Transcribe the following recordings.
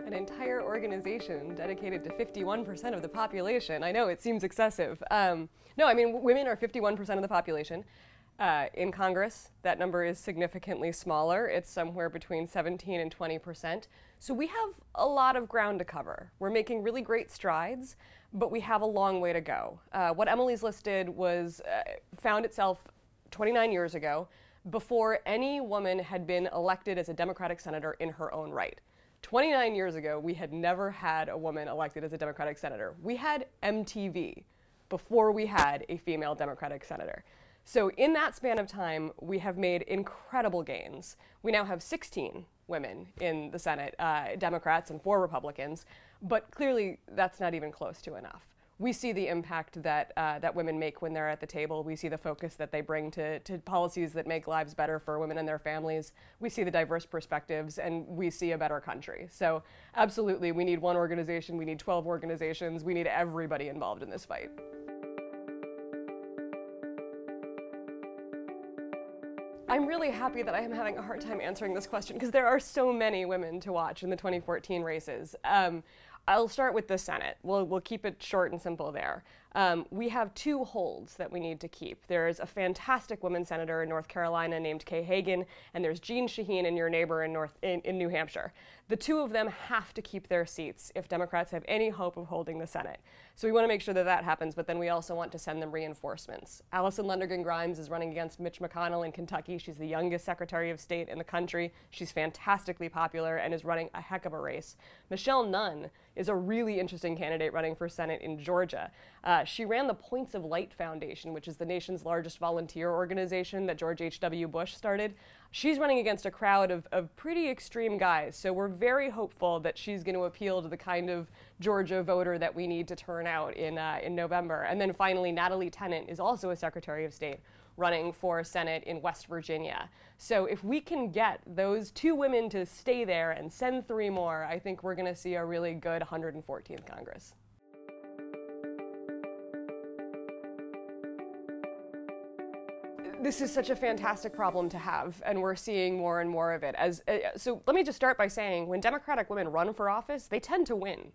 An entire organization dedicated to 51% of the population. I know, it seems excessive. No, I mean, women are 51% of the population. In Congress, that number is significantly smaller. It's somewhere between 17 and 20%. So we have a lot of ground to cover. We're making really great strides, but we have a long way to go. What Emily's listed was found itself 29 years ago, before any woman had been elected as a Democratic senator in her own right. 29 years ago, we had never had a woman elected as a Democratic senator. We had MTV before we had a female Democratic senator. So in that span of time, we have made incredible gains. We now have 16 women in the Senate, Democrats and 4 Republicans, but clearly that's not even close to enough. We see the impact that, that women make when they're at the table. We see the focus that they bring to policies that make lives better for women and their families. We see the diverse perspectives, and we see a better country. So absolutely, we need one organization, we need 12 organizations, we need everybody involved in this fight. I'm really happy that I am having a hard time answering this question because there are so many women to watch in the 2014 races. I'll start with the Senate. We'll keep it short and simple there. We have 2 holds that we need to keep. There's a fantastic woman senator in North Carolina named Kay Hagan, and there's Jean Shaheen in your neighbor in New Hampshire. The 2 of them have to keep their seats if Democrats have any hope of holding the Senate. So we want to make sure that that happens, but then we also want to send them reinforcements. Allison Lundergan Grimes is running against Mitch McConnell in Kentucky. She's the youngest Secretary of State in the country. She's fantastically popular and is running a heck of a race. Michelle Nunn is a really interesting candidate running for Senate in Georgia. She ran the Points of Light Foundation, which is the nation's largest volunteer organization that George H.W. Bush started. She's running against a crowd of pretty extreme guys, so we're very hopeful that she's going to appeal to the kind of Georgia voter that we need to turn out in November. And then finally, Natalie Tennant is also a Secretary of State running for Senate in West Virginia. So if we can get those 2 women to stay there and send 3 more, I think we're going to see a really good 114th Congress. This is such a fantastic problem to have, and we're seeing more and more of it. So let me just start by saying, when Democratic women run for office, they tend to win.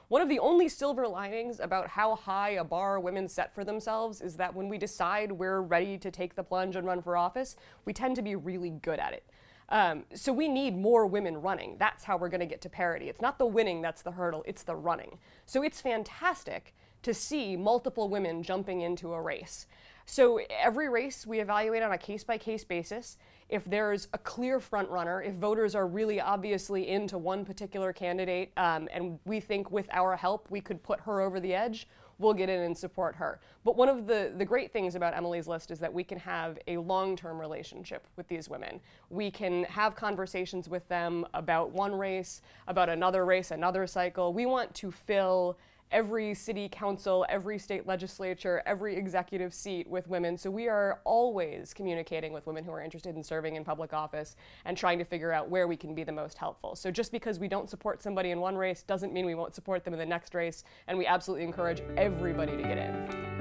One of the only silver linings about how high a bar women set for themselves is that when we decide we're ready to take the plunge and run for office, we tend to be really good at it. So we need more women running. That's how we're going to get to parity. It's not the winning that's the hurdle, it's the running. So it's fantastic to see multiple women jumping into a race. So every race we evaluate on a case-by-case basis. If there's a clear front runner, if voters are really obviously into one particular candidate, and we think with our help we could put her over the edge, we'll get in and support her. But one of the great things about Emily's list is that we can have a long-term relationship with these women. We can have conversations with them about one race, about another race, another cycle. We want to fill every city council, every state legislature, every executive seat with women. So we are always communicating with women who are interested in serving in public office and trying to figure out where we can be the most helpful. So just because we don't support somebody in one race doesn't mean we won't support them in the next race, and we absolutely encourage everybody to get in.